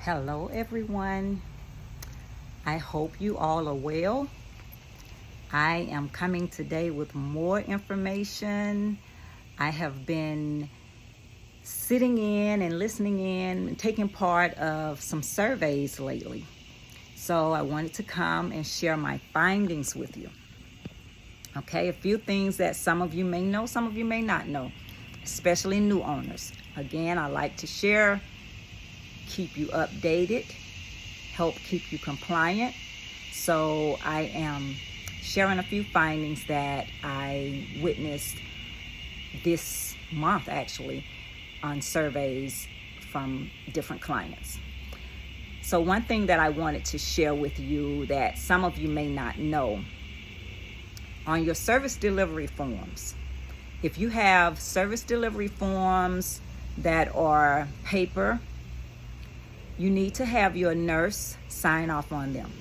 Hello, everyone. I hope you all are well. I am coming today with more information. I have been sitting in and listening in and taking part of some surveys lately. So I wanted to come and share my findings with you. Okay, a few things that some of you may know, some of you may not know, especially new owners. Again, I like to share, keep you updated, help keep you compliant. So I am sharing a few findings that I witnessed this month actually on surveys from different clients. So one thing that I wanted to share with you that some of you may not know, on your service delivery forms, if you have service delivery forms that are paper, you need to have your nurse sign off on them.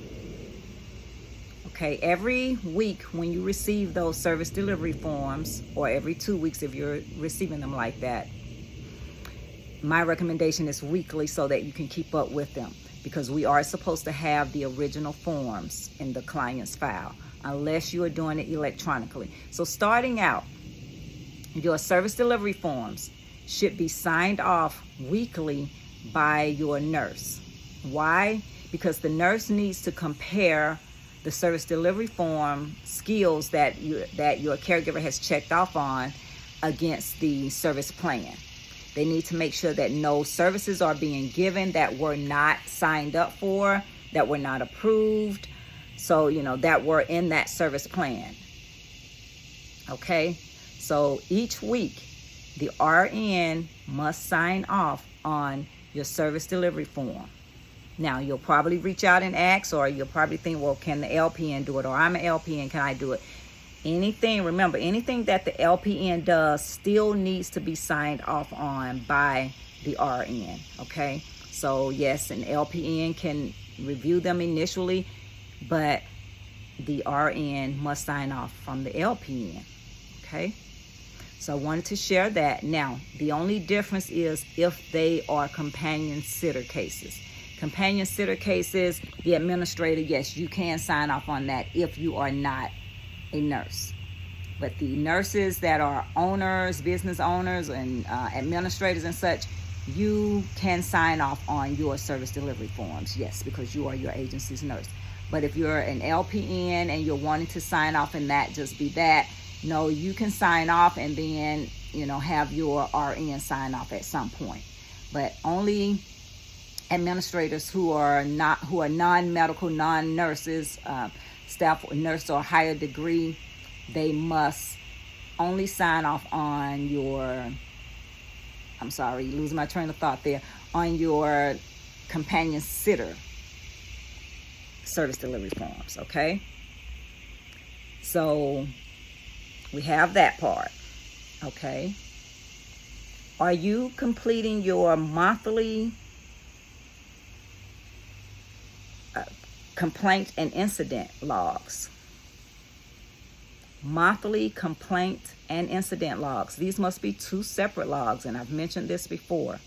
Okay, every week when you receive those service delivery forms, or every 2 weeks if you're receiving them like that, my recommendation is weekly so that you can keep up with them, because we are supposed to have the original forms in the client's file unless you are doing it electronically. So starting out, your service delivery forms should be signed off weekly by your nurse. Why? Because the nurse needs to compare the service delivery form skills that your caregiver has checked off on against the service plan. They need to make sure that no services are being given that were not signed up for, that were not approved, so that were in that service plan. Okay, so each week the RN must sign off on your service delivery form. Now, you'll probably reach out and ask, or you'll probably think, well, can the LPN do it? Or I'm an LPN, can I do it? Remember, anything that the LPN does still needs to be signed off on by the RN, okay? So, yes, an LPN can review them initially, but the RN must sign off from the LPN, okay? So I wanted to share that. Now, the only difference is if they are companion sitter cases. Companion sitter cases, the administrator, yes, you can sign off on that if you are not a nurse. But the nurses that are owners, business owners, and administrators and such, you can sign off on your service delivery forms, yes, because you are your agency's nurse. But if you're an LPN and you're wanting to sign off and that just be that, no, you can sign off and then, have your RN sign off at some point. But only administrators who are non-medical, non-nurses, staff or nurse or higher degree, they must only sign off on your, I'm sorry, losing my train of thought there, on your companion sitter service delivery forms, okay? So we have that part, okay? Are you completing your monthly complaint and incident logs? Monthly complaint and incident logs. These must be two separate logs, and I've mentioned this before.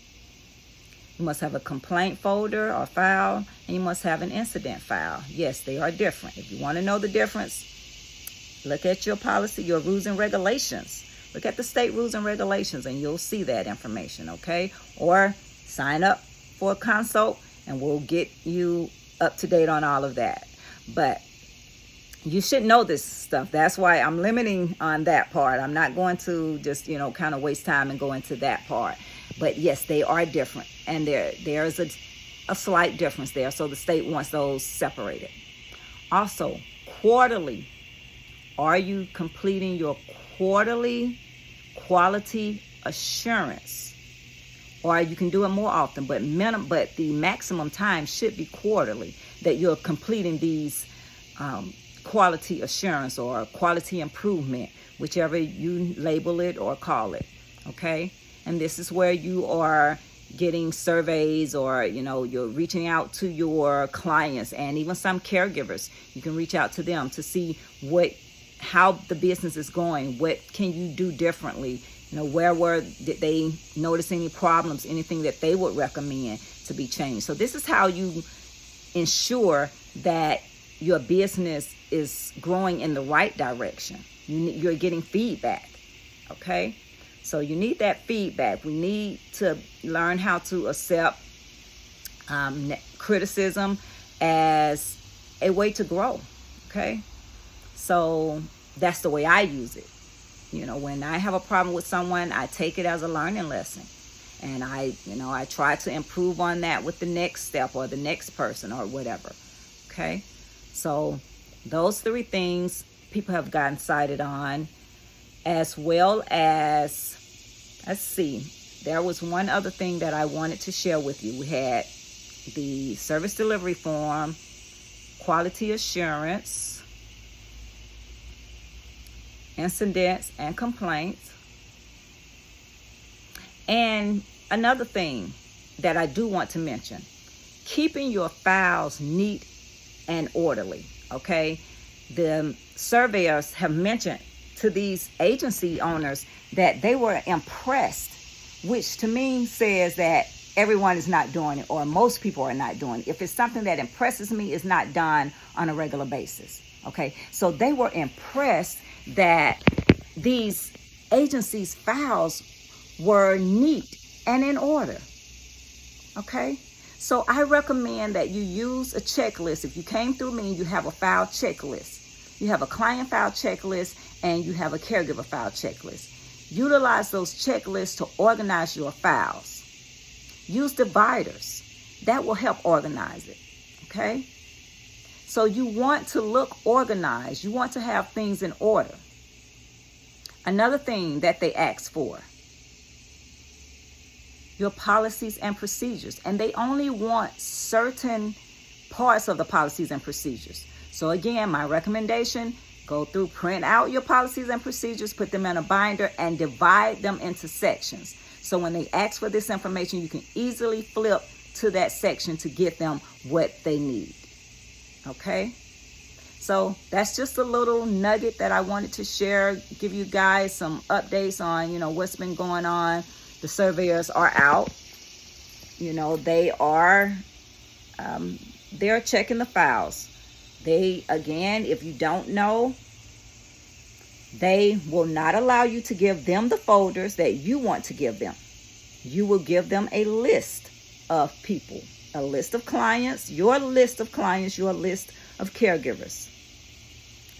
You must have a complaint folder or file, and you must have an incident file. Yes, they are different. If you want to know the difference, look at your policy, your rules and regulations. Look at the state rules and regulations and you'll see that information, okay? Or sign up for a consult and we'll get you up to date on all of that. But you should know this stuff. That's why I'm limiting on that part. I'm not going to just, kind of waste time and go into that part. But yes, they are different. And there's a slight difference there. So the state wants those separated. Also, quarterly. Are you completing your quarterly quality assurance? Or you can do it more often, but the maximum time should be quarterly that you're completing these quality assurance or quality improvement, whichever you label it or call it, okay? And this is where you are getting surveys, or you're reaching out to your clients and even some caregivers. You can reach out to them to see how the business is going. What can you do differently? Did they notice any problems, anything that they would recommend to be changed. So this is how you ensure that your business is growing in the right direction. You're getting feedback, okay? So you need that feedback. We need to learn how to accept criticism as a way to grow, okay? So that's the way I use it. When I have a problem with someone, I take it as a learning lesson. And I try to improve on that with the next step or the next person or whatever, okay? So those 3 things people have gotten cited on, as well as, let's see, there was one other thing that I wanted to share with you. We had the service delivery form, quality assurance, incidents and complaints. And another thing that I do want to mention, keeping your files neat and orderly, okay? The surveyors have mentioned to these agency owners that they were impressed, which to me says that everyone is not doing it, or most people are not doing it. If it's something that impresses me, it's not done on a regular basis, okay? So they were impressed that these agencies' files were neat and in order, okay? So I recommend that you use a checklist. If you came through me, you have a file checklist. You have a client file checklist and you have a caregiver file checklist. Utilize those checklists to organize your files. Use dividers. That will help organize it, okay? So you want to look organized. You want to have things in order. Another thing that they ask for, your policies and procedures. And they only want certain parts of the policies and procedures. So again, my recommendation, go through, print out your policies and procedures, put them in a binder, and divide them into sections. So when they ask for this information, you can easily flip to that section to get them what they need. Okay? So that's just a little nugget that I wanted to share, give you guys some updates on, what's been going on. The surveyors are out. They are, they're checking the files. Again, if you don't know, they will not allow you to give them the folders that you want to give them. You will give them a list of people, a list of clients, your list of clients, your list of caregivers.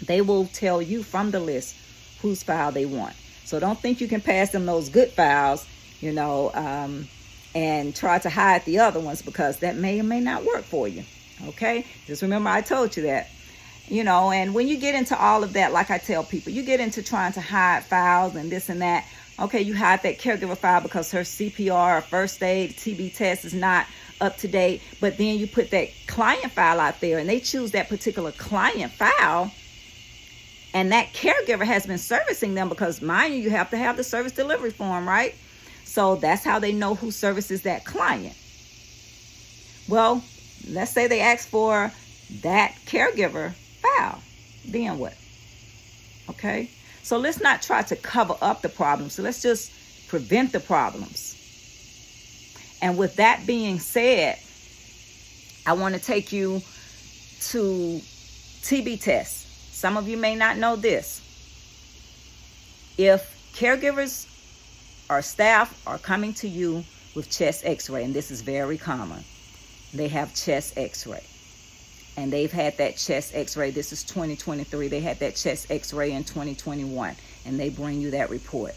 They will tell you from the list whose file they want. So don't think you can pass them those good files, and try to hide the other ones, because that may or may not work for you. Okay? Just remember I told you that. And when you get into all of that, like I tell people, you get into trying to hide files and this and that. Okay, you hide that caregiver file because her CPR or first aid TB test is not up to date. But then you put that client file out there and they choose that particular client file. And that caregiver has been servicing them because, mind you have to have the service delivery form, right? So that's how they know who services that client. Well, let's say they ask for that caregiver file. Then what? Okay? So let's not try to cover up the problems. So let's just prevent the problems. And with that being said, I want to take you to TB tests. Some of you may not know this. If caregivers or staff are coming to you with chest x-ray, and this is very common, they have chest x-ray. And they've had that chest x-ray. This is 2023. They had that chest x-ray in 2021. And they bring you that report.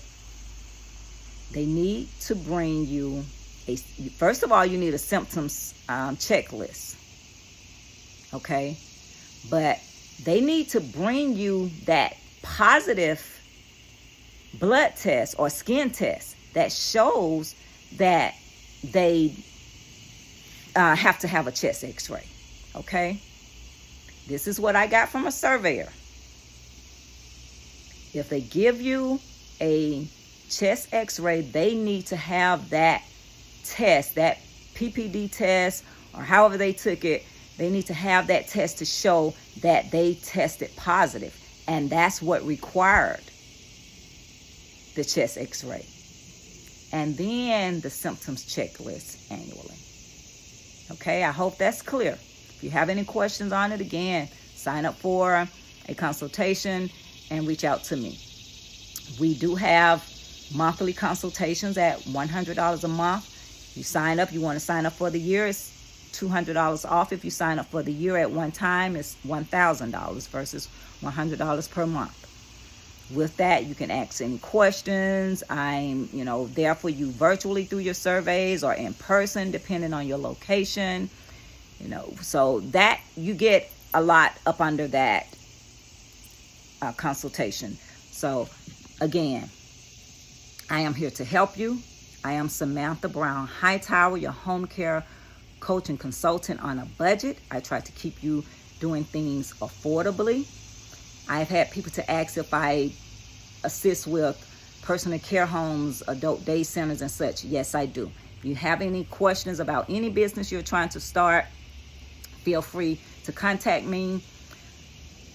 They need to bring you first of all, you need a symptoms checklist. Okay? But they need to bring you that positive blood test or skin test that shows that they have to have a chest x-ray. Okay? This is what I got from a surveyor. If they give you a chest x-ray, they need to have that test, that PPD test, or however they took it. They need to have that test to show that they tested positive. And that's what required. the chest x-ray, and then the symptoms checklist annually. Okay, I hope that's clear. If you have any questions on it, again, sign up for a consultation and reach out to me. We do have monthly consultations at $100 a month. You sign up, you want to sign up for the year, it's $200 off. If you sign up for the year at one time, it's $1,000 versus $100 per month. With that, you can ask any questions. I'm, there for you virtually through your surveys or in person, depending on your location. So that you get a lot up under that consultation. So again, I am here to help you. I am Samantha Brown-Hightower, your home care coach and consultant on a budget. I try to keep you doing things affordably. I've had people to ask if I assist with personal care homes, adult day centers, and such. Yes, I do. If you have any questions about any business you're trying to start, feel free to contact me.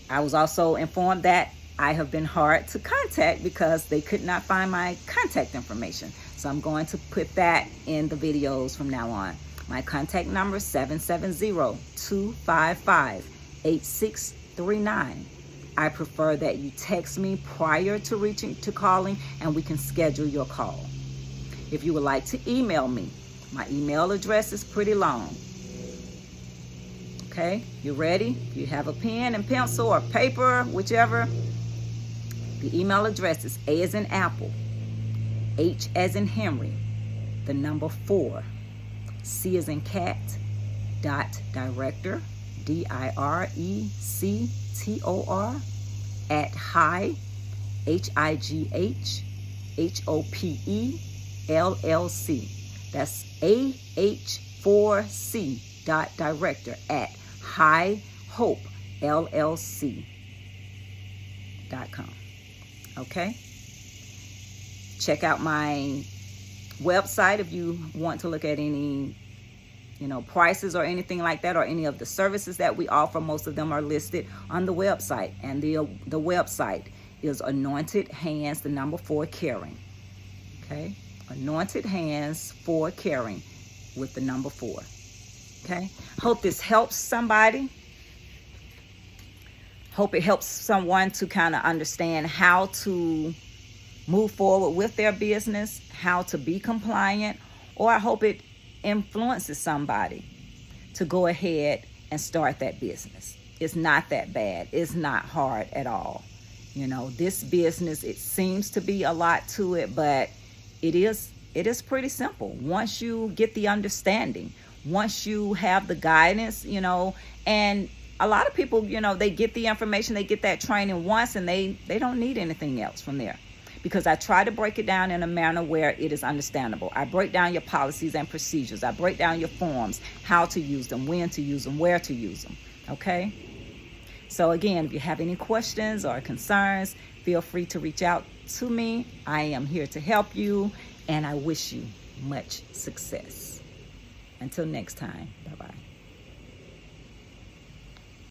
I was also informed that I have been hard to contact because they could not find my contact information. So I'm going to put that in the videos from now on. My contact number is 770-255-8639. I prefer that you text me prior to calling, and we can schedule your call. If you would like to email me, my email address is pretty long. Okay, you ready? If you have a pen and pencil or paper, whichever. The email address is A as in Apple, H as in Henry, the number 4, C as in cat, .director, DIRECTOR, at high, HIGHHOPE, LLC. That's AH4C.director at highhopellc.com. Okay? Check out my website if you want to look at any prices or anything like that, or any of the services that we offer. Most of them are listed on the website, and the website is Anointed Hands, the number 4 Caring. Okay, Anointed Hands 4 Caring with the number 4. Okay, hope this helps somebody. Hope it helps someone to kind of understand how to move forward with their business, how to be compliant, or I hope it influences somebody to go ahead and start that business. It's not that bad. It's not hard at all. This business, it seems to be a lot to it, but it is pretty simple. Once you get the understanding, once you have the guidance, and a lot of people, they get the information, they get that training once, and they don't need anything else from there. Because I try to break it down in a manner where it is understandable. I break down your policies and procedures. I break down your forms, how to use them, when to use them, where to use them. Okay? So again, if you have any questions or concerns, feel free to reach out to me. I am here to help you, and I wish you much success. Until next time, bye-bye.